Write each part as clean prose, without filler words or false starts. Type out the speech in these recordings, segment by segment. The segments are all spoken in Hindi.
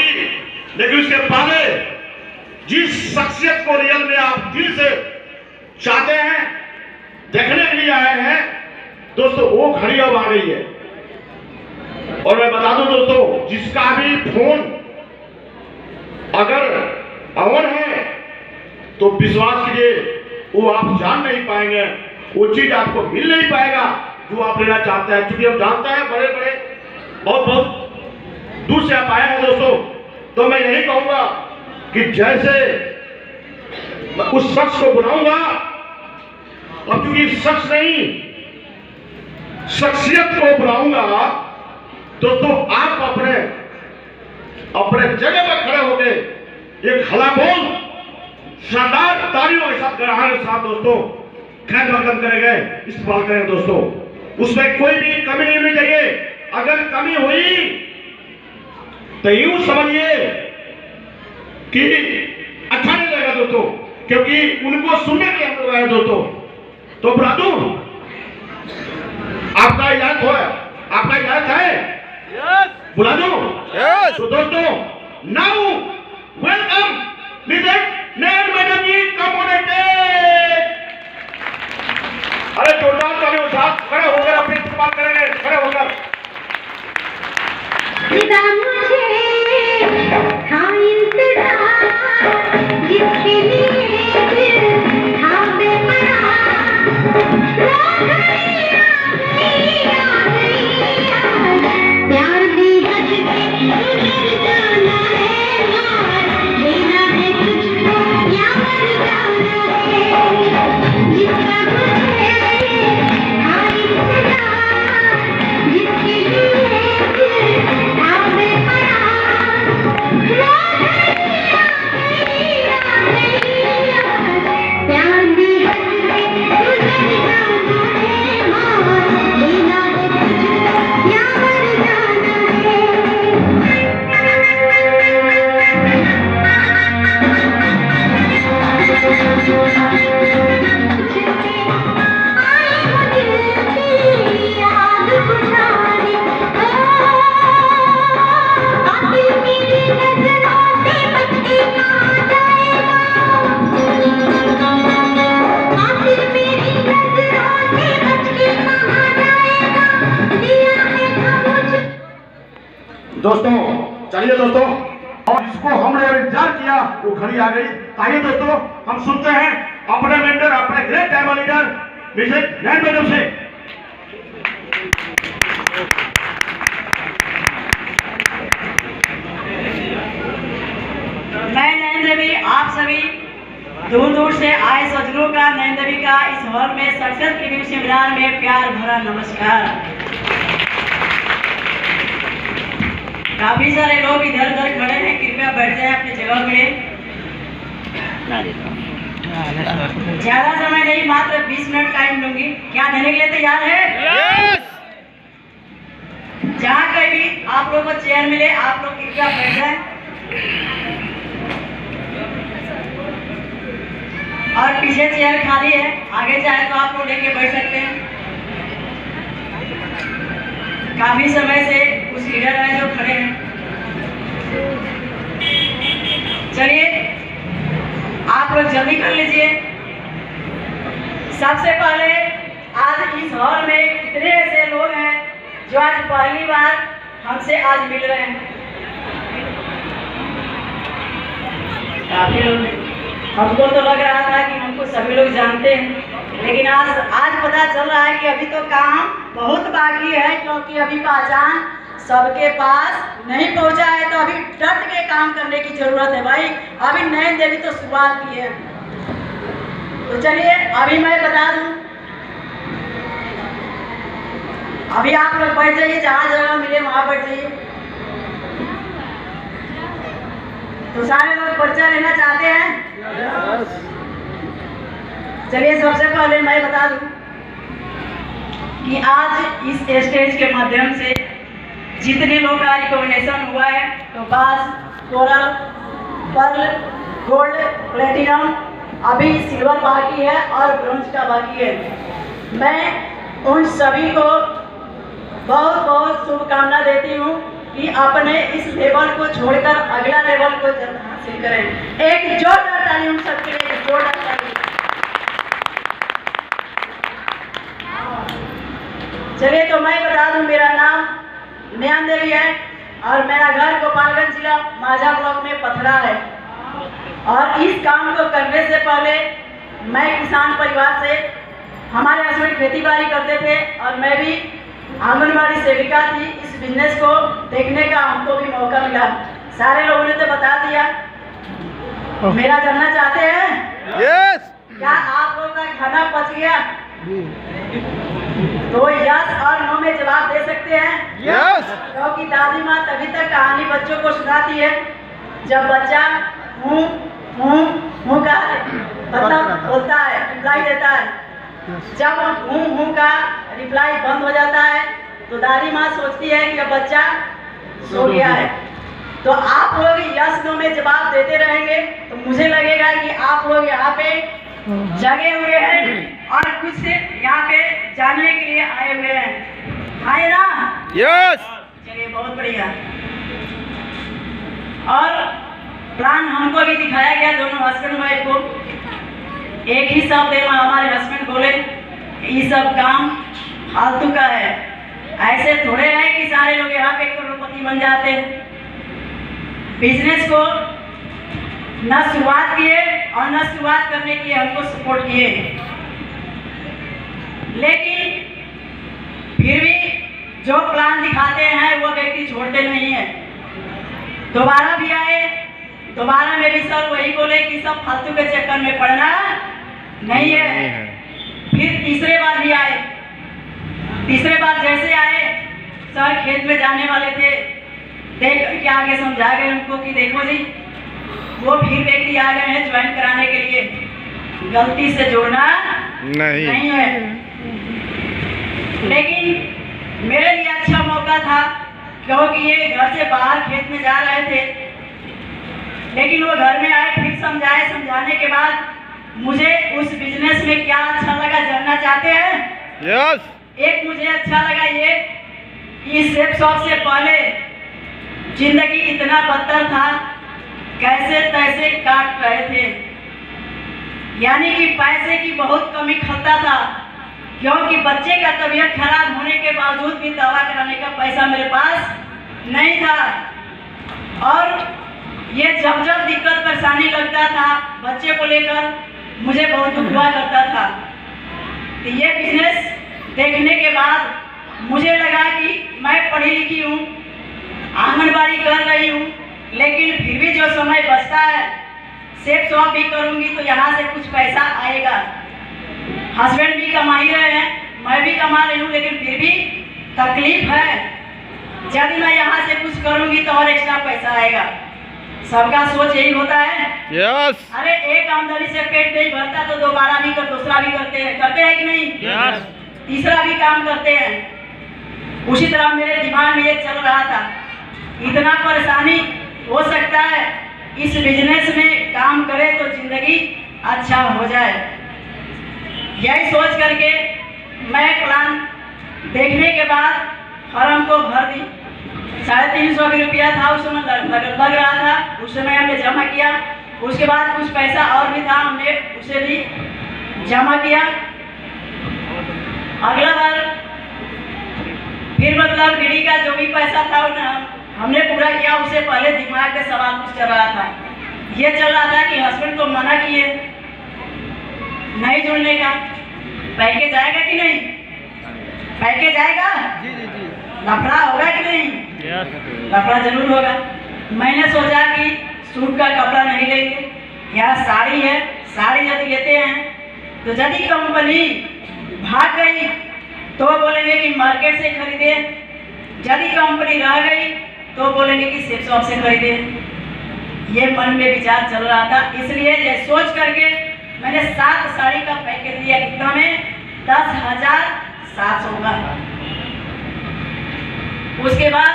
होगी, लेकिन उसके पहले जिस शख्सियत को रियल में आप दिल से चाहते हैं, देखने के लिए आए हैं दोस्तों, वो घड़ी अब आ गई है। और मैं बता दूं दोस्तों, जिसका भी फोन अगर ऑन है तो विश्वास कीजिए वो आप जान नहीं पाएंगे, वो चीज आपको मिल नहीं पाएगा जो आप लेना चाहते हैं। क्योंकि हम जानते हैं बड़े बड़े बहुत दूर से आप आए हैं दोस्तों, तो मैं यही कहूंगा कि जैसे उस शख्स को बुलाऊंगा, अब क्योंकि शख्स नहीं शख्सियत को बुलाऊंगा दोस्तों, आप अपने अपने जगह पर खड़े होके एक हलाबोल शानदार तालियों के साथ गराहने के साथ दोस्तों खैर वेलकम करेंगे, इस्तेमाल करेंगे दोस्तों। उसमें कोई भी कमी नहीं होनी चाहिए। अगर कमी हुई तो यूं समझिए कि अच्छा नहीं लगेगा दोस्तों, क्योंकि उनको सुनने के हम लोग आए दोस्तों। तो ब्रादू आपका इजाजत हो, आपका इजाजत है? बुला दो। तो दोस्तों now welcome legend Nayan madam ji, come on stage. अरे जोरदार तालियों के साथ खड़े होकर अपनी इस्तेमाल करेंगे, खड़े होकर। जिसके लिए दोस्तों चलिए दोस्तों, और जिसको हमने इंतजार किया वो घड़ी आ गई। आइए दोस्तों हम सुनते हैं अपने मेंटर, अपने ग्रेट टाइम लीडर मिसेस नयन मैडम से। मैं नयन देवी आप सभी दूर दूर से आए सज्जनों का नयन देवी का इस हॉल में सक्सेस रिव्यू सेमिनार में प्यार भरा नमस्कार। काफी सारे लोग इधर उधर खड़े हैं, कृपया बैठ जाएं अपनी जगह पे। ज्यादा समय नहीं, मात्र 20 मिनट टाइम लूंगी। क्या देने के लिए तैयार है? जहाँ कहीं भी आप लोग को चेयर मिले आप लोग कृपया बैठ जाएं। और पीछे चेयर खाली है, आगे चाहे तो आप लोग लेके बैठ सकते हैं। काफी समय से कुछ लीडर हैं जो खड़े हैं। चलिए आप लोग जल्दी कर लीजिए। सबसे पहले आज इस हॉल में कितने ऐसे लोग हैं जो आज पहली बार हमसे आज मिल रहे हैं? काफी लोग हैं। हमको तो लग रहा था कि हमको सभी लोग जानते हैं, लेकिन आज पता चल रहा है कि अभी तो काम बहुत बाकी है, क्योंकि अभी पहचान सबके पास नहीं पहुंचा है। तो अभी डट के काम करने की जरूरत है भाई। अभी नयन देवी तो शुरुआत की है। तो चलिए अभी मैं बता दूं, अभी आप लोग बैठ जाइए, जहाँ जगह मिले वहां बैठ जाइए। तो सारे लोग पर्चा लेना चाहते हैं? चलिए सबसे पहले मैं बता दूं कि आज इस स्टेज के माध्यम से जितने लोग का रिकॉग्निशन हुआ है, तो बास, कोरल, पर्ल, गोल्ड, प्लेटिनम, अभी सिल्वर बाकी है और ब्रोंज का बाकी है। मैं उन सभी को बहुत बहुत शुभकामना देती हूँ कि अपने इस लेवल को छोड़कर को जल्द हासिल करें। एक जोरदार ताली उन सबके लिए, एक जोरदार ताली। चलिए, तो मैं बता दूं, मेरा नाम नयन देवी है और मेरा घर गोपालगंज जिला माझा ब्लॉक में पथरा है। और इस काम को करने से पहले मैं किसान परिवार से, हमारे हस्बैंड खेती बाड़ी करते थे और मैं भी आंगनबाड़ी सेविका थी। इस बिजनेस को देखने का हमको भी मौका मिला। सारे लोगों ने तो बता दिया, मेरा जानना चाहते हैं? यस। क्या आप लोगों का खाना पच गया? तो यस और नो में जवाब दे सकते हैं। यस। क्योंकि दादी माँ तभी तक कहानी बच्चों को सुनाती है जब बच्चा हूँ का मतलब बोलता है, रिप्लाई देता है। जब हूँ का रिप्लाई बंद हो जाता है तो दादी माँ सोचती है कि अब बच्चा सो गया है। तो आप लोग यस नो में जवाब देते रहेंगे तो मुझे लगेगा कि आप लोग यहाँ पे जगे हुए हैं और कुछ यहाँ पे जानने के लिए आए हुए हैं। आए ना? यस। चलिए, बहुत बढ़िया। और प्लान हमको भी दिखाया गया, दोनों हस्बैंड वाइफ को। एक ही शब्द है, हमारे हस्बैंड बोले ये सब काम फालतू का है। ऐसे थोड़े है कि सारे लोग यहाँ पे करोड़पति बन जाते हैं। बिजनेस को न शुरुआत किए और न शुरुआत करने के लिए हमको सपोर्ट किए, लेकिन फिर भी जो प्लान दिखाते हैं वो व्यक्ति छोड़ते नहीं है। दोबारा भी आए, दोबारा मेरी सर वही बोले कि सब फालतू के चक्कर में पड़ना नहीं है। फिर तीसरे बार भी आए। तीसरे बार जैसे आए, सर खेत में जाने वाले थे, देख करके आगे समझा गए उनको कि देखो जी, वो फिर व्यक्ति आ गए हैं ज्वाइन कराने के लिए, गलती से जोड़ना नहीं है। लेकिन मेरे लिए अच्छा मौका था क्योंकि ये घर से बाहर खेत में जा रहे थे, लेकिन वो घर में आए, फिर समझाए। समझाने के बाद मुझे उस बिजनेस में क्या अच्छा लगा जानना चाहते हैं? यस। एक मुझे अच्छा लगा ये, इस सेफ शॉप से पहले जिंदगी इतना बदतर था, कैसे तैसे काट रहे थे, यानी कि पैसे की बहुत कमी खलता था क्योंकि बच्चे का तबीयत खराब होने के बावजूद भी दवा कराने का पैसा मेरे पास नहीं था। और ये जब जब दिक्कत परेशानी लगता था बच्चे को लेकर, मुझे बहुत दुख हुआ करता था। तो ये बिजनेस देखने के बाद मुझे लगा कि मैं पढ़ी लिखी हूँ, आंगनबाड़ी कर रही हूँ, लेकिन फिर भी जो समय बचता है सेफ शॉप भी करूँगी तो यहाँ से कुछ पैसा आएगा। हस्बैंड भी कमा ही रहे हैं, मैं भी कमा रही हूँ, लेकिन फिर भी तकलीफ है। यदि मैं यहाँ से कुछ करूँगी तो और एक्स्ट्रा पैसा आएगा। सबका सोच यही होता है। यस। अरे एक आमदनी से पेट नहीं भरता तो दोबारा भी दूसरा भी करते हैं कि नहीं? यस। तीसरा भी काम करते हैं। उसी तरह मेरे दिमाग में ये चल रहा था, इतना परेशानी हो सकता है, इस बिजनेस में काम करे तो जिंदगी अच्छा हो जाए। यही सोच करके मैं प्लान देखने के बाद फॉर्म को भर दी। 350 रुपया था उस समय, लग रहा था। उस समय हमने जमा किया। उसके बाद कुछ पैसा और भी था, हमने उसे भी जमा किया। अगला बार फिर मतलब बीड़ी का जो भी पैसा था हमने पूरा किया। उससे पहले दिमाग में सवाल कुछ चल रहा था, ये चल रहा था कि हस्बैंड तो मना किए नहीं जुड़ने का, पैकेज आएगा कि नहीं? पैकेज आएगा? लफड़ा होगा कि नहीं? लफड़ा जरूर होगा। मैंने सोचा कि सूट का कपड़ा नहीं लेंगे, यहाँ साड़ी है, साड़ी यदि लेते हैं तो यदि कंपनी भाग गई तो बोलेंगे कि मार्केट से खरीदे, यदि कंपनी रह गई तो बोलेंगे कि सेफ शॉप से खरीदे। ये मन में विचार चल रहा था, इसलिए ये सोच करके मैंने 7 साड़ी का पैकेज दिया। कितना में? 10,700 का। उसके बाद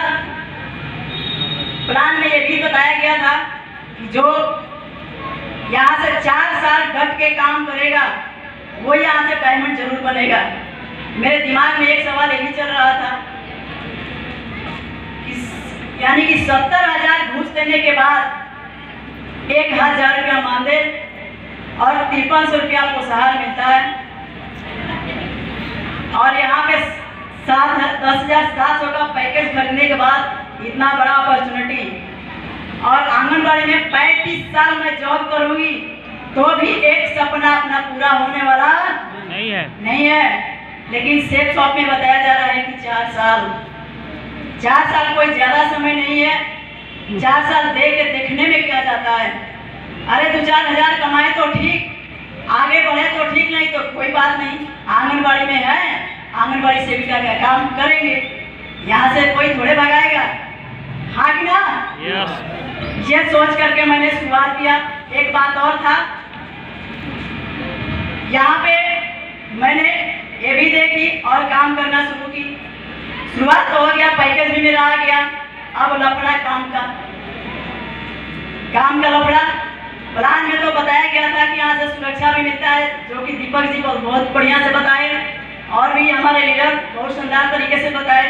प्लान में ये भी बताया गया था कि जो यहाँ से 4 साल डट के काम करेगा वो यहाँ से डायमंड जरूर बनेगा। मेरे दिमाग में एक सवाल यही चल रहा था कि यानी कि 70,000 घूस देने के बाद 1000 रुपया मानदेय और 5300 रुपया पोषाहार मिलता है। और यहाँ पे 10,700 का पैकेज खरीदने के बाद इतना बड़ा अपॉर्चुनिटी, और आंगनबाड़ी में 35 साल में जॉब करूँगी तो भी एक सपना अपना पूरा होने वाला नहीं है। लेकिन सेफ शॉप में बताया जा रहा है कि 4 साल कोई ज़्यादा समय नहीं है। 4 साल देखने में क्या जाता है। अरे 2-4 हज़ार कमाए तो ठीक, आगे बढ़े तो ठीक, नहीं तो कोई बात नहीं। आंगनबाड़ी में है, आंगनबाड़ी सेविका का काम करेंगे, यहाँ से कोई थोड़े भगाएगा, हाँ कि ना? ये सोच करके मैंने शुरुआत किया। एक बात और था, यहाँ पे मैंने ये भी देखी और काम करना शुरू की। शुरुआत तो हो गया, पैकेज भी मेरा आ गया। अब लफड़ा काम का लफड़ा। प्लान में तो बताया गया था कि यहाँ से सुरक्षा भी मिलता है, जो कि दीपक जी बहुत बढ़िया से बताए, और भी हमारे लीडर बहुत शानदार तरीके से बताए।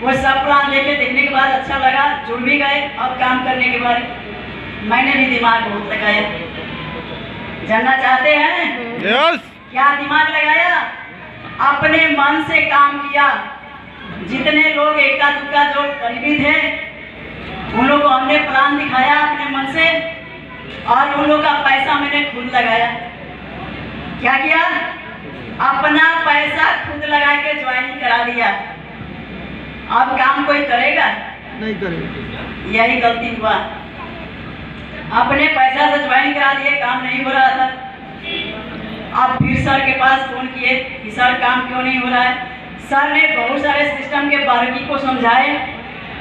वो सब प्लान लेके देखने के बाद अच्छा लगा, जुड़ भी गए। अब काम करने के बाद मैंने भी दिमाग बहुत लगाया। जानना चाहते हैं यस। क्या दिमाग लगाया? अपने मन से काम किया। जितने लोग एका दुक्का जो करीबी थे उन लोगों को हमने प्लान दिखाया अपने मन से, और उन लोगों का पैसा मैंने खुद लगाया। क्या किया? अपना पैसा खुद लगा के ज्वाइनिंग करा दिया। अब काम कोई करेगा? नहीं करेगा। यही गलती हुआ। अपने पैसा से ज्वाइन करा दिए, काम नहीं हो रहा था। अब फिर सर के पास फोन किए कि सर काम क्यों नहीं हो रहा है। सर ने बहुत सारे सिस्टम के बारीकी को समझाए,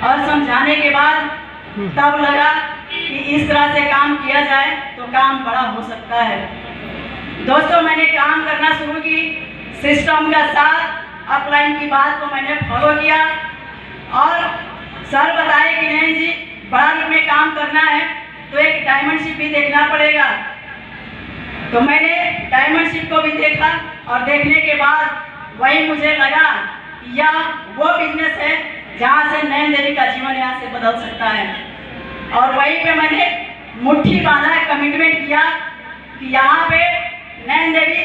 और समझाने के बाद तब लगा कि इस तरह से काम किया जाए तो काम बड़ा हो सकता है। दोस्तों, मैंने काम करना शुरू की सिस्टम का साथ। अपलाइन की बात को मैंने फॉलो किया, और सर बताए कि नहीं जी, बड़ा रूप में काम करना है तो एक डायमंडशिप भी देखना पड़ेगा। तो मैंने डायमंडशिप को भी देखा, और देखने के बाद वही मुझे लगा कि यह वो बिजनेस है जहाँ से नैन देवी का जीवन यहाँ से बदल सकता है। और वहीं पे मैंने मुट्ठी बांधा, कमिटमेंट किया कि यहाँ पे नैन देवी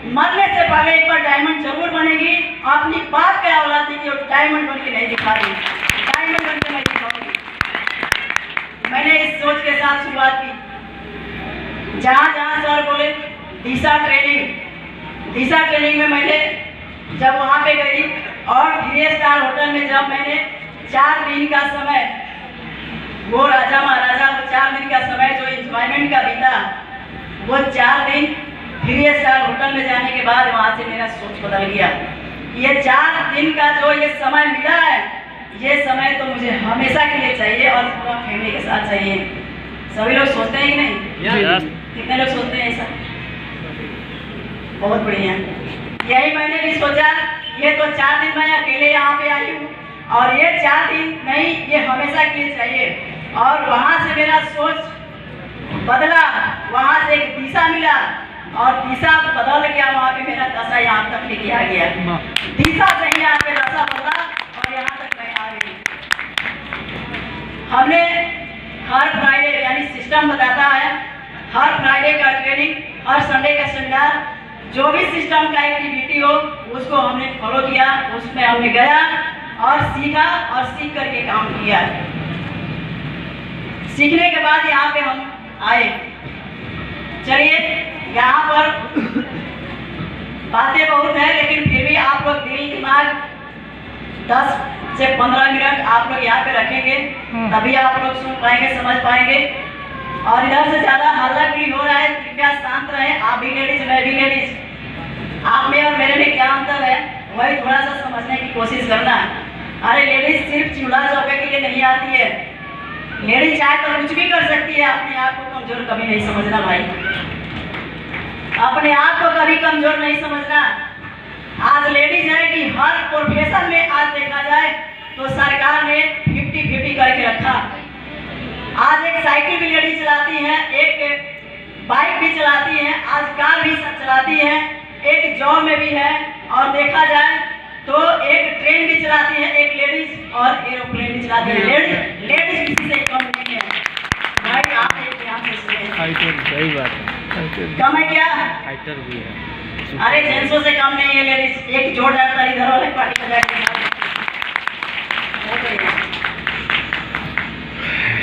मरने से पहले एक बार डायमंड जरूर बनेगी। अपनी बात का औलाद की डायमंड बन के नहीं दिखा रही, डायमंड बन के मैं दिखाऊंगी। मैंने इस सोच के साथ शुरुआत की। जहाँ जहाँ सर बोले दिशा ट्रेनिंग में मैंने जब वहाँ पे गई, और 3 स्टार होटल में जब मैंने 4 दिन का समय, वो राजा महाराजा वो 4 दिन का समय जो एंजॉयमेंट का बीता, वो 4 दिन 3 स्टार होटल में जाने के बाद वहाँ से मेरा सोच बदल गया। ये 4 दिन का जो ये समय मिला है, ये समय तो मुझे हमेशा के लिए चाहिए, और पूरा फैमिली के साथ चाहिए। सभी लोग सोचते हैं कि नहीं? कितने लोग सोचते हैं ऐसा? बहुत बढ़िया। यही मैंने भी सोचा, ये तो 4 दिन मैं अकेले यहाँ पे आई हूँ, और ये 4 दिन नहीं, ये हमेशा के लिए चाहिए। और वहाँ से मेरा सोच बदला, वहाँ से एक दिशा मिला, और दिशा बदल गया। वहाँ पे मेरा दशा यहाँ तक लेके आ गया। दिशा से ही यहाँ पे दशा बदला, और यहाँ तक मैं आ गई। हमने हर फ्राइडे, यानी सिस्टम बताता है, हर फ्राइडे का ट्रेनिंग, हर संडे का सेमिनार, जो भी सिस्टम का एक्टिविटी हो उसको हमने फॉलो किया। उसमें हमने गया और सीखा, और सीख करके काम किया। सीखने के बाद यहाँ पे हम आए। चलिए, यहाँ पर बातें बहुत है, लेकिन फिर भी आप लोग दिल दिमाग 10 से 15 मिनट आप लोग यहाँ पे रखेंगे, तभी आप लोग सुन पाएंगे, समझ पाएंगे। और इधर से ज्यादा हल्ला गुल्ली हो रहा है, कृपया शांत रहे। आप भी लेडीज, मैं भी लेडीज, आप में और मेरे में क्या अंतर है वही थोड़ा सा समझने की कोशिश करना। अरे लेडीज सिर्फ चूल्हा चौके के लिए नहीं आती है। लेडीज चाहे तो कुछ भी कर सकती है। अपने आप को कमजोर कभी नहीं समझना भाई, अपने आप को कभी कमजोर नहीं समझना। आज लेडीज है कि हर प्रोफेशन में आज देखा जाए तो सरकार ने 50-50 करके रखा। आज एक साइकिल भी लेडी चलाती हैं, एक बाइक भी चलाती हैं, आज कार भी चलाती हैं, एक जॉब में भी है, और देखा जाए तो एक ट्रेन भी चलाती है एक लेडीज, और एरोप्लेन भी चलाती है लेडीज। लेडीज किसी से कम नहीं है भाई। आप एक ध्यान से फाइटर सही बात है, कम है क्या? फाइटर भी है। अरे जेंट्सों से कम नहीं है लेडीज। एक जोरदार ताली इधर वाले पार्टी बजा के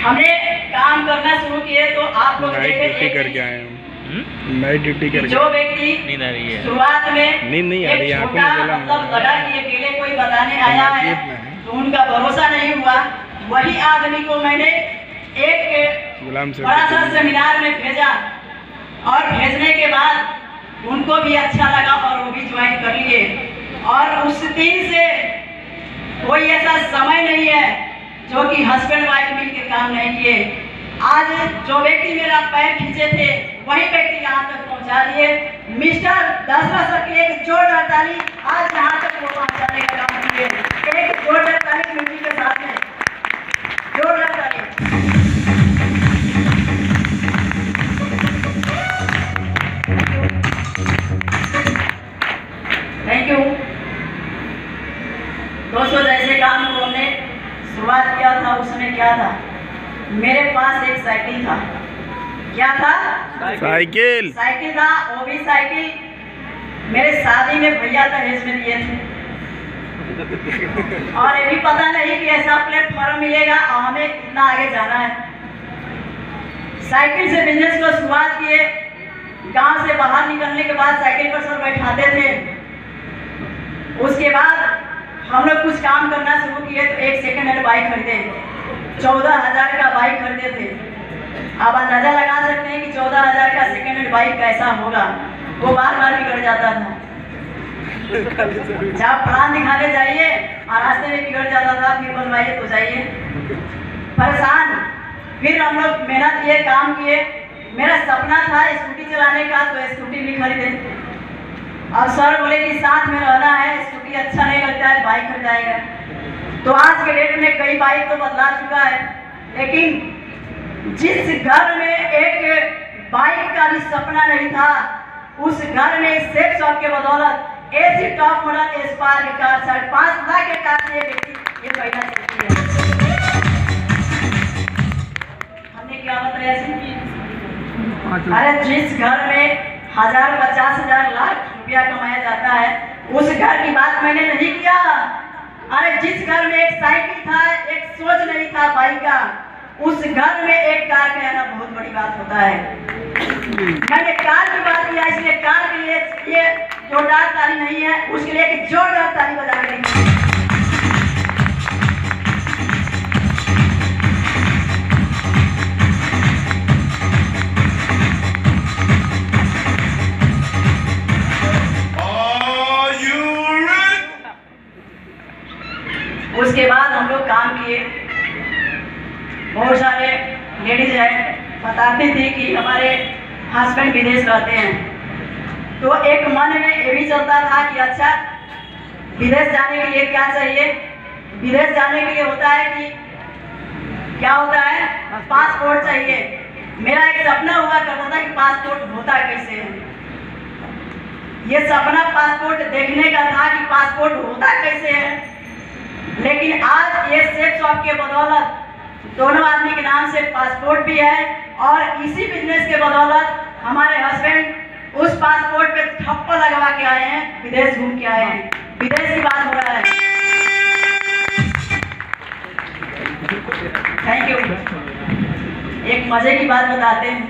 हमने काम करना शुरू किए तो आप लोग नाइट देखे ड्यूटी करके आए हम, नाइट ड्यूटी करके। जो व्यक्ति नींद आ रही है। शुरुआत में नींद नहीं आ रही, एक आंखों में छोटा जलन मतलब हो रहा लगा है। कि अकेले कोई बताने आया है मार्केट में है। तो उनका भरोसा नहीं हुआ। वही आदमी को मैंने एक गुलाम से बड़ा सा सेमिनार में भेजा और भेजने के बाद उनको भी अच्छा लगा और वो भी ज्वाइन कर लिए। और उस दिन से कोई ऐसा समय नहीं है जो कि हस्बैंड वाइफ मिल के काम नहीं किए। आज जो व्यक्ति मेरा पैर खींचे थे वही व्यक्ति यहाँ तक पहुँचा दिए। मिस्टर दशरथ सर की एक जोरदार ताली आज यहाँ तक वो पहुँचाने का काम किए। एक जोरदार ताली म्यूजिक के साथ में, जोरदार ताली। थैंक यू दोस्तों। जैसे काम को हमने शुरुआत किया था उस समय क्या था, मेरे पास एक साइकिल था। क्या था? साइकिल साइकिल था। वो भी साइकिल मेरे शादी में भैया दहेज में दिए थे और ये भी पता नहीं कि ऐसा प्लेटफॉर्म मिलेगा और हमें इतना आगे जाना है। साइकिल से बिजनेस को शुरुआत किए। गांव से बाहर निकलने के बाद साइकिल पर सर बैठाते थे। उसके बाद हम लोग कुछ काम करना शुरू किए तो एक सेकेंड हैंड बाइक खरीदे। 14,000 का बाइक खरीदे थे। आप अंदाजा लगा सकते हैं कि 14,000 का सेकेंड हैंड बाइक कैसा होगा। वो बार बार बिगड़ जाता था। जब प्लान दिखाने जाइए और रास्ते में बिगड़ जाता था, फिर बनवाइए तो जाइए परेशान। फिर हम लोग मेहनत किए, काम किए। मेरा सपना था स्कूटी चलाने का तो स्कूटी भी खरीदे। अब सर बोले कि साथ में रहना है, स्कूटी अच्छा नहीं लगता है, बाइक खरीदाएगा। तो आज के डेट में कई बाइक तो बदला चुका है, लेकिन जिस घर में एक बाइक का भी सपना नहीं था उस घर में सेफ शॉप के बदौलत AC top model spark car 5.5 lakh के कार से ये महीना चलती है। हमने क्या बताया? अरे जिस घर में 1000, 50,000, लाख रुपया कमाया जाता है उस घर की बात मैंने नहीं किया। अरे जिस घर में एक साइकिल था, एक सोच नहीं था बाइक का, उस घर में एक कार का आना बहुत बड़ी बात होता है। मैंने कार की बात किया, इसलिए कार के लिए ये जोरदार ताली नहीं है, उसके लिए एक जोरदार ताली बजा के देखिए। उसके बाद हम लोग काम किए। बहुत सारे लेडीज हैं बताती थी कि हमारे हस्बैंड विदेश रहते हैं, तो एक मन में ये भी चलता था कि अच्छा विदेश जाने के लिए क्या चाहिए। विदेश जाने के लिए होता है कि क्या होता है, पासपोर्ट चाहिए। मेरा एक सपना हुआ करता था कि पासपोर्ट होता कैसे है। ये सपना पासपोर्ट देखने का था कि पासपोर्ट होता कैसे है। लेकिन आज ये सेफ शॉप के बदौलत दोनों आदमी के नाम से पासपोर्ट भी है और इसी बिजनेस के बदौलत हमारे हस्बैंड उस पासपोर्ट पे ठप्पा लगवा के आए हैं, विदेश घूम के आए हैं। विदेश की बात हो रहा है। Thank you. एक मजे की बात बताते हैं,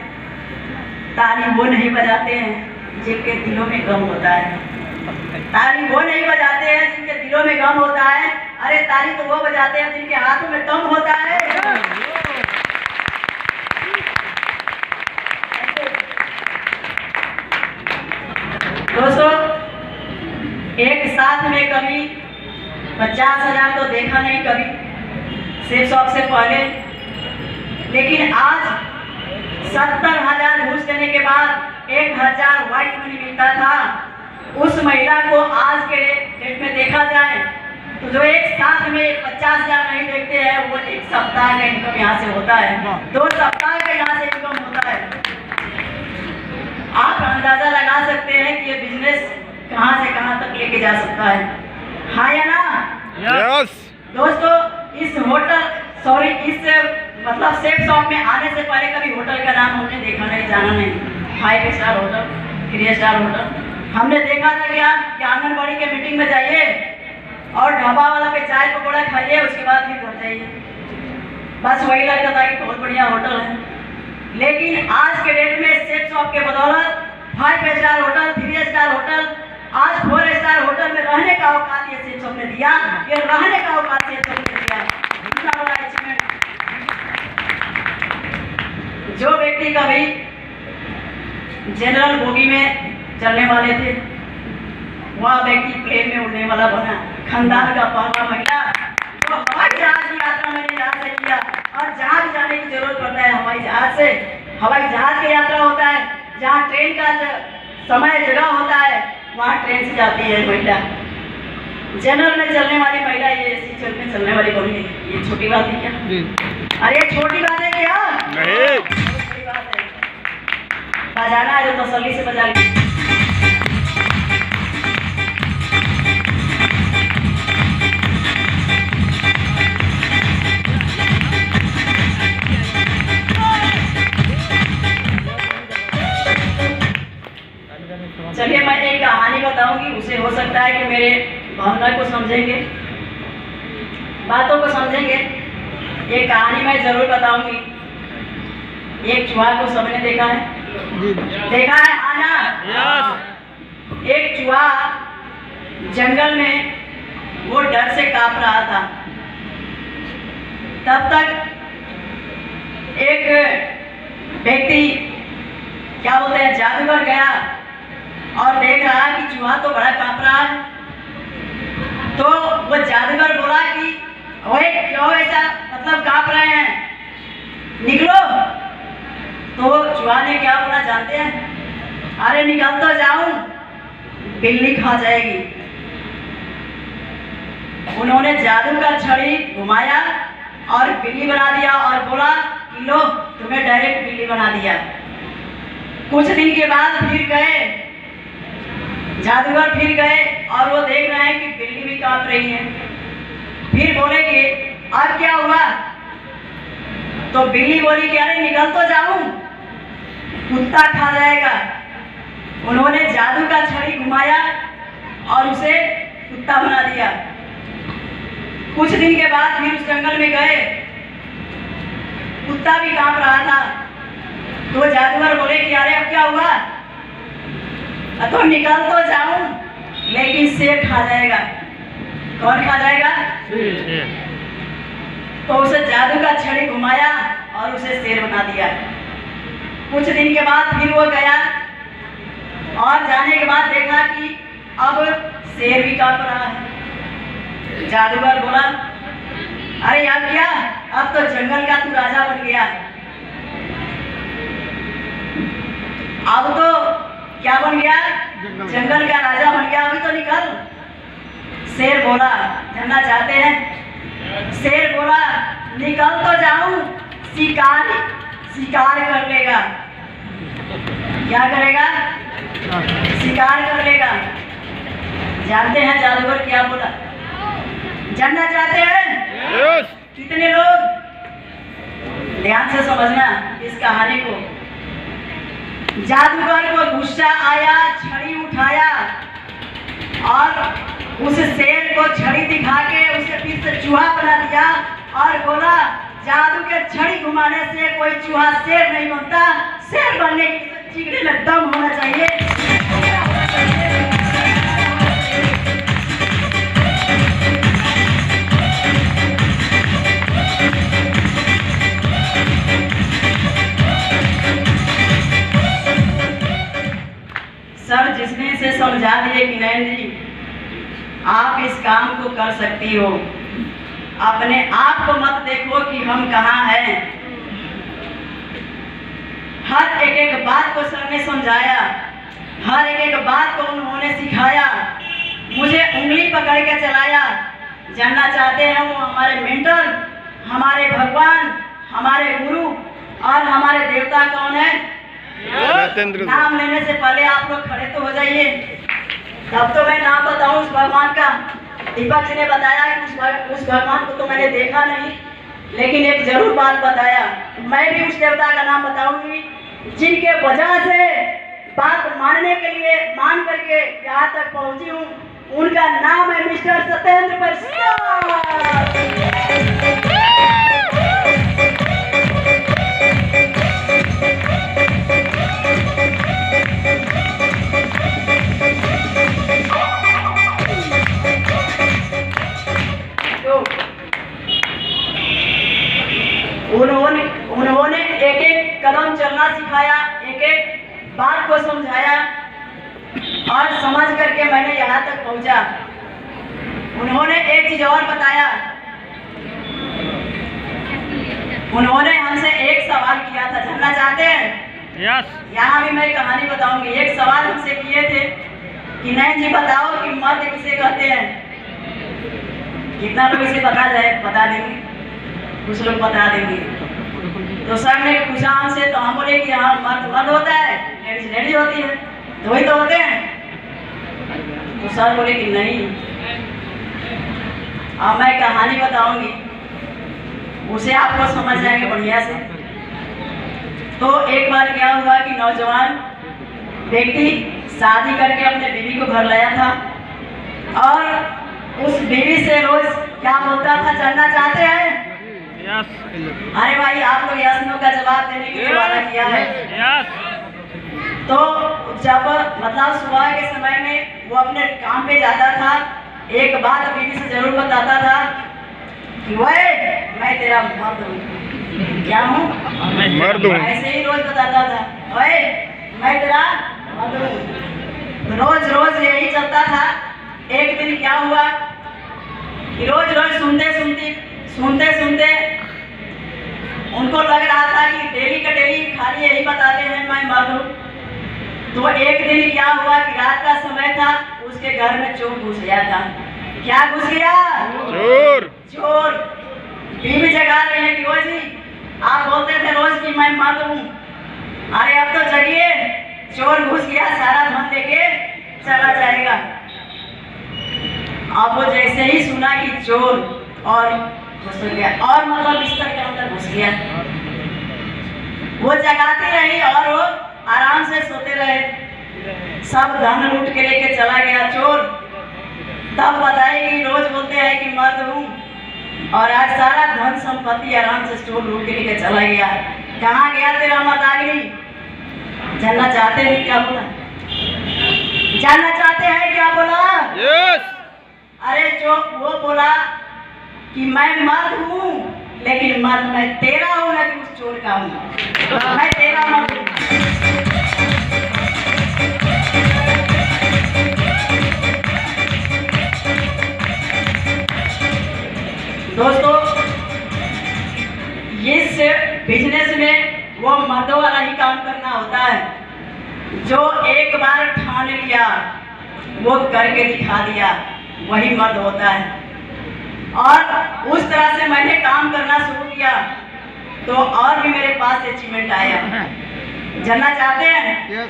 ताली वो नहीं बजाते हैं जिनके दिलों में गम होता है। ताली वो नहीं बजाते हैं जिनके दिलों में गम होता है। अरे ताली तो वो बजाते हैं जिनके हाथों में दम होता है। दोस्तों एक साथ में कभी 50,000 तो देखा नहीं कभी सेफ शॉप से पहले, लेकिन आज 70,000 घूस देने के बाद 1,000 व्हाइट मनी मिलता था। उस महिला को आज के डेट में देखा जाए तो जो एक साथ में 50,000 नहीं देखते हैं, वो एक सप्ताह का इनकम यहाँ से होता है, 2 सप्ताह का यहाँ से इनकम होता है। आप अंदाजा लगा सकते हैं कि ये बिजनेस कहाँ से कहाँ तक लेके जा सकता है। हाँ या ना? यस। दोस्तों इस मतलब सेफ शॉप में आने से पहले कभी होटल का नाम हमने देखा नहीं, जाना नहीं। 5 स्टार होटल, 3 स्टार होटल हमने देखा था क्या कि आंगनबाड़ी के मीटिंग में जाइए और ढाबा वाला पे चाय पकौड़ा खाइए, उसके बाद फिर घर जाइए। बस वही लगता था कि बहुत बढ़िया होटल है। लेकिन आज के डेट में सेफ शॉप के बदौलत 5 स्टार होटल, 3 स्टार होटल, आज 4 स्टार होटल में रहने का औकात ये सेफ शॉप ने दिया। ये रहने का औकात सेफ शॉप ने दिया। दूसरा बड़ा अचीवमेंट, जो व्यक्ति कभी जनरल बोगी में चलने वाले थे, वह व्यक्ति प्लेन में उड़ने वाला बना। खानदान का पहला महिला जो हवाई जहाज की यात्रा मैंने यहाँ से किया, और जहाँ भी जाने की जरूरत पड़ता है हवाई जहाज से, हवाई जहाज की यात्रा होता है। जहाँ ट्रेन का समय जगह होता है वहाँ ट्रेन से जाती है महिला। जनरल में चलने वाली महिला ये एसी चल में चलने वाली बनी। ये छोटी बात है क्या? अरे छोटी बात है क्या? नहीं। छोटी बात है। बजाना है तो तसल्ली से बजा लीजिए। चलिए मैं एक कहानी बताऊंगी, उसे हो सकता है कि मेरे भावना को समझेंगे, बातों को समझेंगे। एक कहानी मैं जरूर बताऊंगी। एक चूहा को सबने देखा है? देखा है आना? एक चूहा जंगल में वो डर से कांप रहा था। तब तक एक व्यक्ति, क्या बोलते हैं, जादूगर गया और देख रहा कि चूहा तो बड़ा कांप रहा है। तो वो जादूगर बोला कि ओए क्यों ऐसा मतलब कांप रहे हैं, निकलो। तो चूहा ने क्या बोला जानते हैं? अरे निकल तो जाऊं, बिल्ली खा जाएगी। उन्होंने जादू का छड़ी घुमाया और बिल्ली बना दिया और बोला कि लो तुम्हें डायरेक्ट बिल्ली बना दिया। कुछ दिन के बाद फिर गए जादूगर, फिर गए और वो देख रहे हैं कि बिल्ली भी कांप रही है। फिर बोले कि अब क्या हुआ? तो बिल्ली बोली कि अरे निकल तो जाऊं, कुत्ता खा जाएगा। उन्होंने जादू का छड़ी घुमाया और उसे कुत्ता बना दिया। कुछ दिन के बाद फिर उस जंगल में गए, कुत्ता भी कांप रहा था। तो जादूगर बोले कि अरे अब क्या हुआ? तो निकल तो जाऊं लेकिन शेर खा जाएगा। कौन खा जाएगा? तो उसे जादू का छड़ी घुमाया और उसे शेर बना दिया। कुछ दिन के बाद फिर वो गया और जाने के बाद देखा कि अब शेर भी कांप रहा है। जादूगर बोला अरे यार क्या, अब तो जंगल का तू राजा बन गया। अब तो क्या बन गया? जंगल का राजा बन गया। अभी तो निकल। शेर बोला जानना चाहते हैं? शेर बोला निकल तो जाऊं, शिकार कर लेगा। क्या करेगा? शिकार कर लेगा। जानते हैं जादूगर क्या बोला? जानना चाहते हैं? कितने लोग? ध्यान से समझना इस कहानी को। जादूगर को गुस्सा आया, छड़ी उठाया और उस शेर को छड़ी दिखा के उसे फिर से चूहा बना दिया और बोला जादू के छड़ी घुमाने से कोई चूहा शेर नहीं बनता। शेर बनने के लिए चीखने में दम होना चाहिए। सर जिसने से समझा दिए कि नहीं जी आप इस काम को कर सकती हो, अपने आप को मत देखो कि हम कहाँ हैं। हर एक बात को सर ने समझाया, हर एक बात को उन्होंने सिखाया, मुझे उंगली पकड़ के चलाया। जानना चाहते हैं वो हमारे मेंटर, हमारे भगवान, हमारे गुरु और हमारे देवता कौन है? नाम लेने से पहले आप लोग खड़े तो हो जाइए, तब तो मैं नाम बताऊं उस भगवान का। दीपक जी ने बताया कि उस भगवान को तो मैंने देखा नहीं, लेकिन एक जरूर बात बताया, मैं भी उस देवता का नाम बताऊंगी जिनके वजह से बात मानने के लिए मान करके यहाँ तक पहुंची हूँ। उनका नाम है मिस्टर सत्येंद्र प्रसाद। उन्होंने एक एक कदम चलना सिखाया, एक एक बात को समझाया और समझ करके मैंने यहाँ तक पहुँचा। उन्होंने एक चीज और बताया, उन्होंने हमसे एक सवाल किया था, जानना चाहते हैं? यस। यहाँ भी मैं कहानी बताऊंगी। एक सवाल हमसे किए थे कि नैन जी बताओ कि मर्द किसे कहते हैं। कितना लोग इसे बता देंगे, कुछ लोग बता देंगे। तो सर ने पूछा हमसे, तो हम बोले कि हाँ मर्द होता है, लेडीज होती है, तो वही तो होते हैं। तो सर बोले कि नहीं। अब मैं कहानी बताऊंगी, उसे आपको समझ जाएंगे बढ़िया से। तो एक बार क्या हुआ कि नौजवान व्यक्ति शादी करके अपने बीवी को घर लाया था और उस बीवी से रोज क्या बोलता था, जानना चाहते हैं? यस। अरे भाई आप लोग यस नो का जवाब देने के लिए वादा किया है। यस। तो जब मतलब सुबह के समय में वो अपने काम पे जाता था, एक बात बीवी से जरूर बताता था कि वह मैं तेरा मर्द हूँ। क्या हूँ? मर्द हूँ। ऐसे ही रोज बताता था, वह मैं तेरा मर्द हूँ। रोज रोज यही चलता था। एक दिन क्या हुआ कि रोज रोज सुनते सुनते उनको लग रहा था कि डेली का डेली खाली यही बताते हैं मैं मर्द हूँ। तो एक दिन क्या हुआ कि रात का समय था, उसके घर में चोर घुस गया था। क्या घुस गया? चोर। बीवी जगा रहे हैं कि रोज ही आप बोलते थे रोज कि मैं मर्द हूँ, अरे अब तो जगिए, चोर घुस गया, सारा धन लेके चला जाएगा। अब वो जैसे ही सुना कि चोर और घुस गया और मतलब बिस्तर के अंदर घुस गया, वो जगाती रही और वो आराम से सोते रहे। सब धन लूट के लेके चला गया चोर। तब बताएगी रोज बोलते हैं कि मर्द हूँ और आज सारा धन संपत्ति आराम से चोर लूट के लेके चला गया। कहाँ गया तेरा मदागिरी? जानना चाहते हैं क्या बोला? जानना चाहते हैं क्या बोला? यस। अरे जो वो बोला कि मैं मर्द हूँ, लेकिन मर्द मैं तेरा हूँ, ना कि उस चोर का हूँ। मैं तेरा मर्द हूँ। दोस्तों, इस बिजनेस में वो मर्दों वाला ही काम करना होता है। जो एक बार ठान लिया, वो करके दिखा दिया, वही मर्द होता है। और उस तरह से मैंने काम करना शुरू किया तो और भी मेरे पास अचीवमेंट आया। जानना चाहते हैं?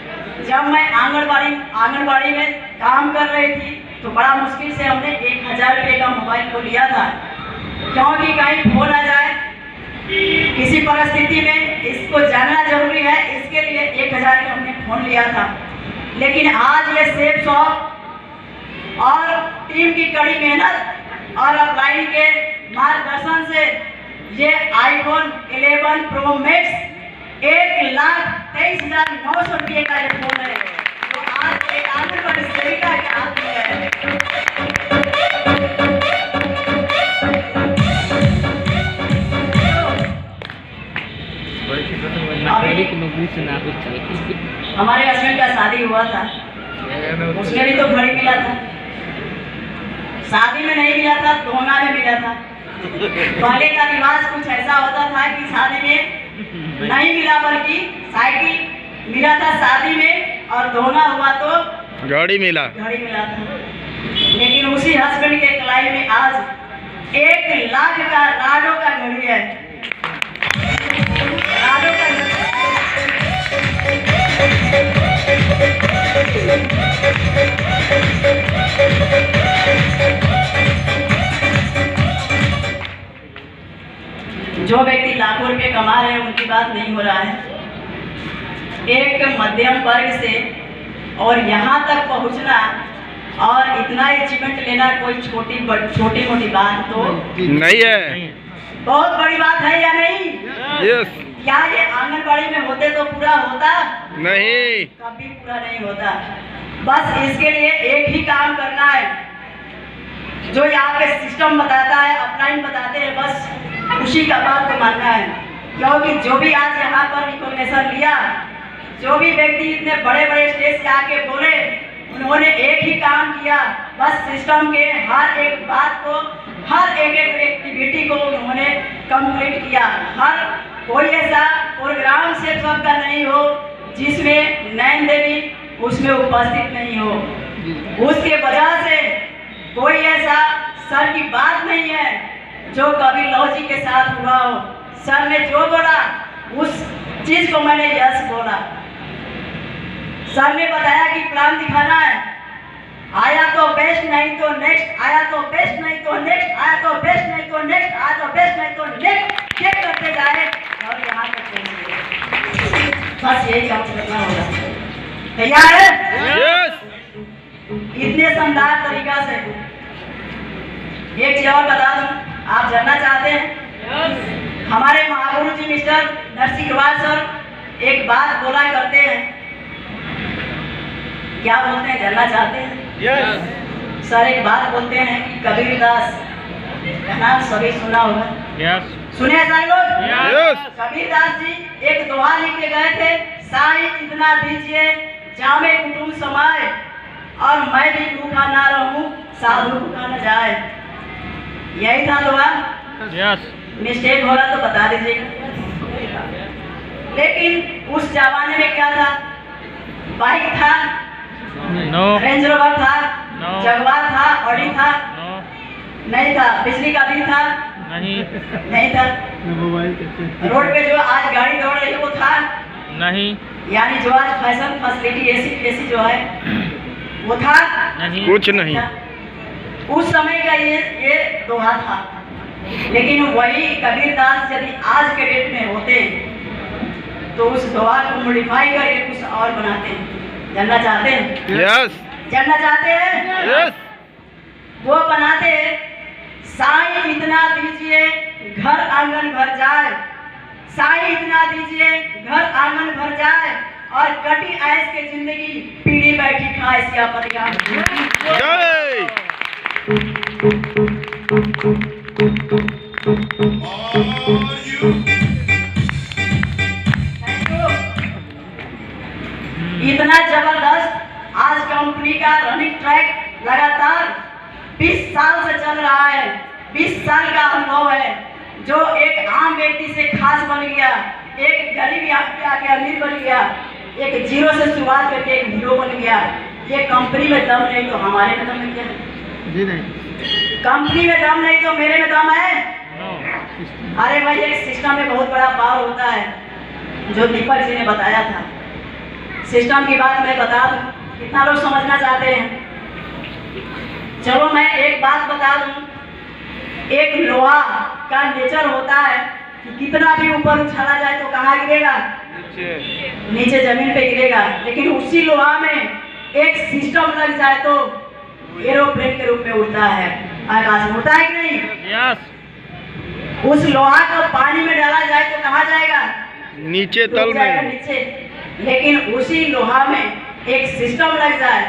जब मैं आंगनबाड़ी में काम कर रही थी तो बड़ा मुश्किल से हमने 1000 रुपये का मोबाइल को लिया था, क्योंकि कहीं फोन आ जाए किसी परिस्थिति में, इसको जानना जरूरी है, इसके लिए 1000 का हमने फोन लिया था। लेकिन आज ये सेफ शॉप और टीम की कड़ी मेहनत और अपलाइन के मार्गदर्शन से ये iPhone 11 Pro Max 1,23,900 रुपये का ये फोन है, जो आज एक आंगनबाड़ी सेविका के हाथ में है। हमारे हस्बैंड का शादी हुआ था, उसमें भी तो घड़ी मिला था। शादी में नहीं मिला था, दोना में मिला था। पहले का रिवाज कुछ ऐसा होता था कि शादी में नहीं मिला बल्कि साइकिल मिला था शादी में, और दोना हुआ तो घड़ी मिला था। लेकिन उसी हस्बैंड के कलाई में आज 1 लाख का राडो का घड़ी है। राडो का जो व्यक्ति लाखों रुपए कमा रहे हैं उनकी बात नहीं हो रहा है। एक मध्यम वर्ग से और यहाँ तक पहुँचना और इतना अचीवमेंट लेना कोई छोटी मोटी बात तो नहीं है। बहुत बड़ी बात है या नहीं? यस। क्या ये आंगनबाड़ी में होते तो पूरा होता? नहीं। कभी पूरा नहीं होता। बस इसके लिए एक ही काम करना है, जो यहाँ पे सिस्टम बताता है, अपलाइन बताते हैं, बस उसी का बात को मानना है। क्योंकि जो भी आज यहाँ पर रिकॉग्निशन लिया, जो भी व्यक्ति इतने बड़े बड़े स्टेज से आके बोले, उन्होंने एक ही काम किया, बस सिस्टम के हर एक बात को, हर एक एक्टिविटी को उन्होंने कंप्लीट किया। हर कोई ऐसा प्रोग्राम से सबका नहीं हो जिसमें नैन देवी उसमें उपस्थित नहीं हो। उसके वजह से कोई ऐसा सर की बात नहीं है जो कभी लॉजिक के साथ हुआ हो। सर ने जो बोला उस चीज को मैंने यस बोला। सर ने बताया कि प्लान दिखाना है, आया तो बेस्ट, नहीं तो नेक्स्ट, आया तो बेस्ट, नहीं तो नेक्स्ट, आया तो बेस्ट, नहीं तो नेक्स्ट, आया तो बेस्ट, नहीं तो नेक्स्ट, चेक करते जाए और यहाँ तक पहुंचे। बस यही काम करना होगा। तैयार है? यस। इतने शानदार तरीका से एक चीज और बता दूं, आप जानना चाहते हैं? हमारे महागुरु जी मिस्टर नरसिंह सर एक बात बोला करते हैं, क्या बोलते हैं? जानना चाहते हैं? यस। सर एक बात बोलते हैं कि कबीरदास का नाम सभी सुना होगा। यस। सुने सारे लोग? यस। कबीरदास जी एक दोहा लिख के गए थे, साई इतना दीजिए जामे कुटुंब समाए, और मैं भी भूखा ना रहूं साधु भूखा न जाए। यही था दोहा। यस। मिस्टेक होगा तो बता दीजिएगा। लेकिन उस जमाने में क्या था? बाइक था, नो। रेंज रोवर था, No. जगुआर था, ऑडी था, नो। नहीं था। बिजली का बिल था, नहीं। नहीं था। रोड पे जो आज गाड़ी दौड़ रही है वो था, नहीं। यानी जो आज फैशन फैसिलिटी एसी जो है वो था, नहीं। कुछ नहीं। उस समय का ये दोहा था। लेकिन वही कबीरदास यदि आज के डेट में होते तो उस दोहा को मॉडिफाई करके कुछ और बनाते हैं। जानना चाहते हैं? यस। जानना चाहते हैं? यस। वो बनाते, साईं इतना दीजिए घर आंगन भर जाए, साईं इतना दीजिए घर आंगन भर जाए, और कटी ऐश के जिंदगी पीढ़ी बैठी खाए इसका परिणाम। जय। इतना जबरदस्त आज कंपनी का रनिंग ट्रैक लगातार 20 साल से चल रहा है। 20 साल का अनुभव है, जो एक आम व्यक्ति से खास बन गया, एक गरीब यहाँ पे आके अमीर बन गया, एक जीरो से शुरुआत करके एक हीरो बन गया। ये कंपनी में दम नहीं तो हमारे में दम क्या है? जी नहीं। कंपनी में दम नहीं तो मेरे में दम है। अरे भाई, एक सिस्टम में बहुत बड़ा पावर होता है, जो दीपक जी ने बताया था। सिस्टम की बात मैं बता दूं, कितना लोग समझना चाहते हैं? चलो मैं एक बात बता दूं, एक लोहा का नेचर होता है कि कितना भी ऊपर उछाला जाए तो कहाँ गिरेगा? नीचे जमीन पे गिरेगा। लेकिन उसी लोहा में एक सिस्टम लग जाए तो एरोप्लेन के रूप में उड़ता है, आकाश में उड़ता है कि नहीं? यस। उस लोहा को पानी में डाला जाए तो कहाँ जाएगा? नीचे तल जाएगा में। नीचे। लेकिन उसी लोहा में एक सिस्टम लग जाए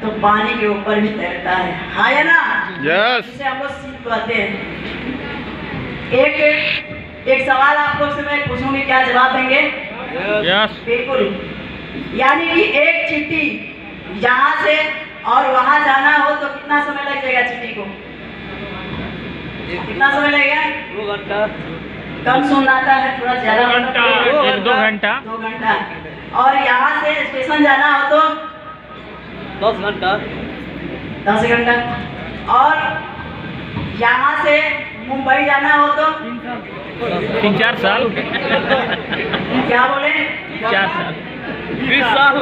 तो पानी के ऊपर भी तैरता है। हाँ या ना? यस। जिसे हम लोग सीख पाते हैं। एक सवाल आप लोग से मैं पूछूंगी, क्या जवाब देंगे? यस। बिल्कुल। यानी कि एक चिट्ठी यहाँ से और वहाँ जाना हो तो कितना समय लग जाएगा चिट्ठी को? कितना समय लगेगा? 2 घंटा। कम सुनाता है, थोड़ा ज्यादा 1-2 घंटा। 2 घंटा। और यहाँ से स्टेशन जाना हो तो 10 घंटा। 10 घंटा। और यहाँ से मुंबई जाना हो तो 3-4 साल। क्या बोले? 4 साल। 20 साल।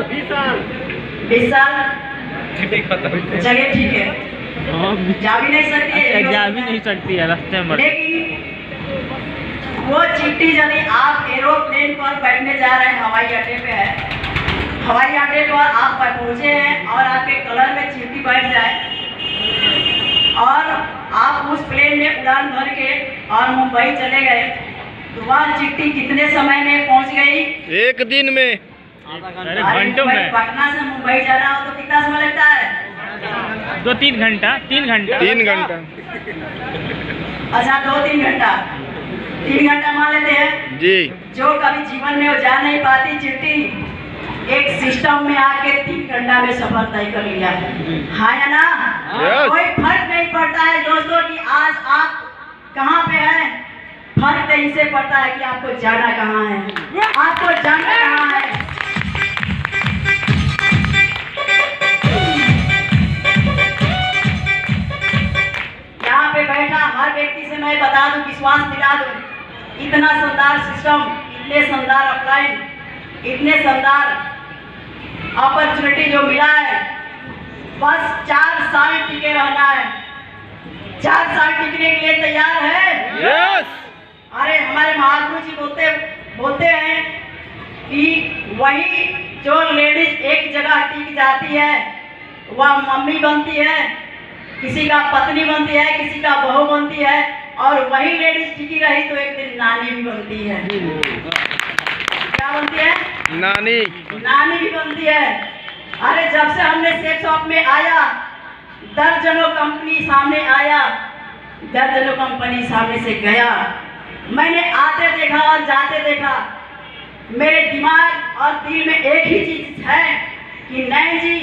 20 साल। चलिए ठीक है, जा भी नहीं सकती है, जा भी नहीं सकती है रास्ते में। लेकिन वो चिट्ठी यदि आप एरोप्लेन पर बैठने जा रहे हैं, हवाई अड्डे पे है, हवाई अड्डे पर आप पहुँचे हैं और आपके कलर में चिट्ठी बैठ जाए और आप उस प्लेन में उड़ान भर के और मुंबई चले गए, तो वह चिट्ठी कितने समय में पहुँच गई? 1 दिन में। अरे घंटों में। पटना से मुंबई जाना हो तो कितना समय लगता है? 2-3 घंटा, 3 घंटा। 3 घंटा। अच्छा 2-3 घंटा, 3 घंटा मान लेते हैं जी। जो कभी जीवन में वो जा नहीं पाती चिट्ठी, एक सिस्टम में आके 3 घंटा में सफर तय कर लिया। हाँ या ना? Yes. कोई फर्क नहीं पड़ता है दोस्तों कि आज आप कहाँ पे हैं, फर्क तो इससे पड़ता है कि आपको जाना कहाँ है, आपको जाना कहाँ है। यहाँ पे बैठा हर व्यक्ति से मैं बता दूं, विश्वास दिला दूं, इतना शानदार सिस्टम, इतने शानदार अपलाइन, इतने शानदार अपॉर्चुनिटी जो मिला है, बस 4 साल टिके रहना है। 4 साल टिकने के लिए तैयार है? यस। अरे हमारे महागुरु जी बोलते हैं कि वही जो लेडीज एक जगह टिक जाती है वह मम्मी बनती है, किसी का पत्नी बनती है, किसी का बहू बनती है, और वही लेडीज टिकी रही तो एक दिन नानी भी बनती है। क्या बनती है? नानी। नानी भी बनती है। अरे जब से हमने सेक्स शॉप में आया, दर्जनों कंपनी सामने आया, दर्जनों कंपनी सामने से गया, मैंने आते देखा और जाते देखा। मेरे दिमाग और दिल में एक ही चीज है कि नहीं जी,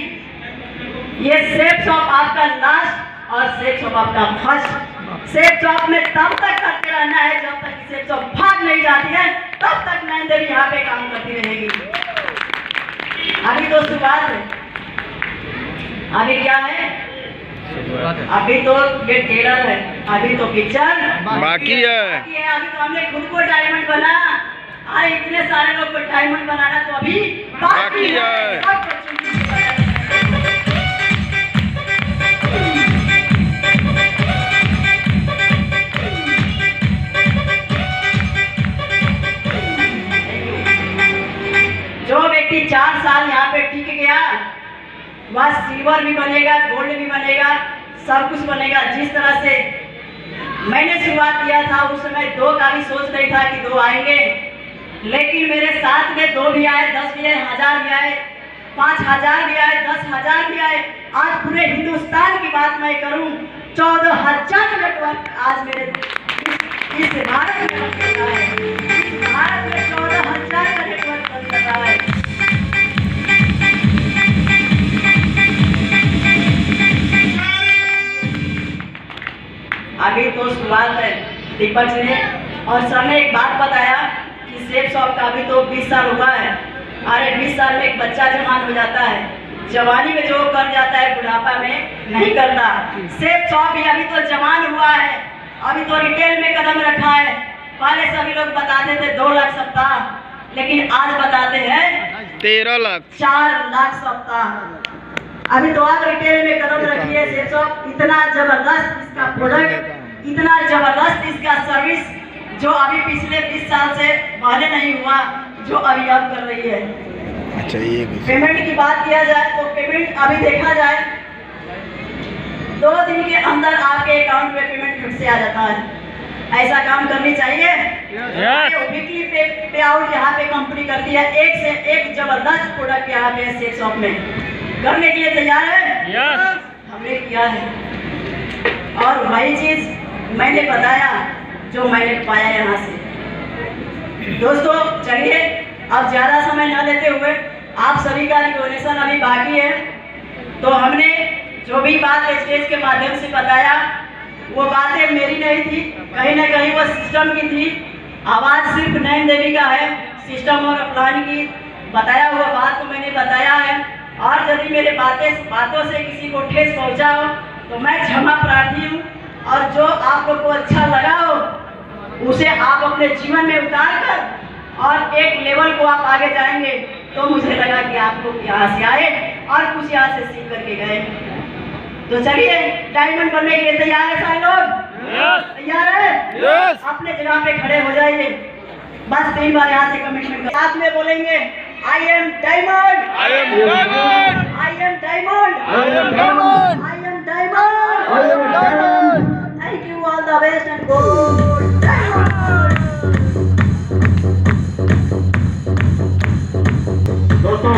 ये सेक्स शॉप आपका लास्ट और सेक्स शॉप आपका फर्स्ट। सेक्स शॉप में तब तक करते रहना है जब तक सेक्स शॉप भाग नहीं जाती है, तब तक नैन देवी यहाँ पे काम करती रहेगी। अभी तो शुरुआत है, अभी क्या है? अभी तो ये ट्रेलर है, अभी तो पिक्चर बाकी है। अभी तो हमने खुद को डायमंड बना, अरे इतने सारे लोग को डायमंड बनाना तो अभी बाकी है। जो व्यक्ति 4 साल यहाँ पे टिक गया वह सिल्वर भी बनेगा, गोल्ड भी बनेगा, सब कुछ बनेगा। जिस तरह से मैंने शुरुआत किया था उस समय 2 का भी सोच नहीं था कि 2 आएंगे, लेकिन मेरे साथ में 2 भी आए, 10 भी आए, 1000 भी आए, 5000 भी आए, 10,000 भी आए। आज पूरे हिंदुस्तान की बात मैं करूं, 14,000 नेटवर्क आज मेरे इस भारत में बन रहा है। इस भारत में 14,000 का नेटवर्क बन रहा है। अभी तो शुरुआत है दीपक जी ने, और सर ने एक बात बताया कि सेक्स शॉप का अभी तो 20 साल हुआ है। अरे 20 साल में एक बच्चा जवान हो जाता है, जवानी में जो कर जाता है बुढ़ापा में नहीं करता। सेक्स शॉप भी अभी तो जवान हुआ है, अभी तो रिटेल में कदम रखा है। पहले सभी लोग बताते थे 2 लाख सप्ताह, लेकिन आज बताते हैं 13 लाख 4 लाख सप्ताह। अभी तो आज रिटेल में कदम रखी है सेक्स शॉप। इतना जबरदस्त इसका प्रोडक्ट, इतना जबरदस्त इसका सर्विस, जो अभी पिछले 20 साल से पहले नहीं हुआ, जो अभी अब कर रही है। अच्छा ये पेमेंट की बात किया जाए तो पेमेंट अभी देखा जाए 2 दिन के अंदर आपके अकाउंट में पेमेंट फिर से आ जाता है। ऐसा काम करनी चाहिए। वीकली पे आउट यहाँ पे कंपनी करती है, एक से एक जबरदस्त प्रोडक्ट यहाँ पे सेक्स शॉप में करने के लिए तैयार है। हमने किया है, और वही चीज मैंने बताया जो मैंने पाया यहाँ से। दोस्तों चलिए अब ज़्यादा समय न लेते हुए, आप सभी का रिकॉग्निशन अभी बाकी है, तो हमने जो भी बात स्टेज के माध्यम से बताया वो बातें मेरी नहीं थी, कहीं ना कहीं वो सिस्टम की थी। आवाज़ सिर्फ नैन देवी का है, सिस्टम और अपलाइन की बताया हुआ बात को मैंने बताया है। और यदि मेरे बातों से किसी को ठेस पहुंचा हो तो मैं क्षमा प्रार्थी हूँ, और जो आप लोग को अच्छा लगा हो उसे आप अपने जीवन में उतार कर और एक लेवल को आप आगे जाएंगे, तो मुझे लगा कि आप लोग यहाँ से आए और कुछ यहाँ से सीख करके गए। तो चलिए डायमंड बनने के लिए तैयार है सारे लोग? तैयार है? Yes. अपने जगह पे खड़े हो जाइए। बस 3 बार यहाँ से कमिटमेंट कर साथ में बोलेंगे, I am diamond, I am diamond. I am diamond, I am diamond. I am diamond, I am diamond. Thank you, all the best and good diamond. दोस्तों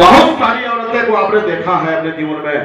बहुत सारी औरतें को आपने देखा है अपने जीवन में,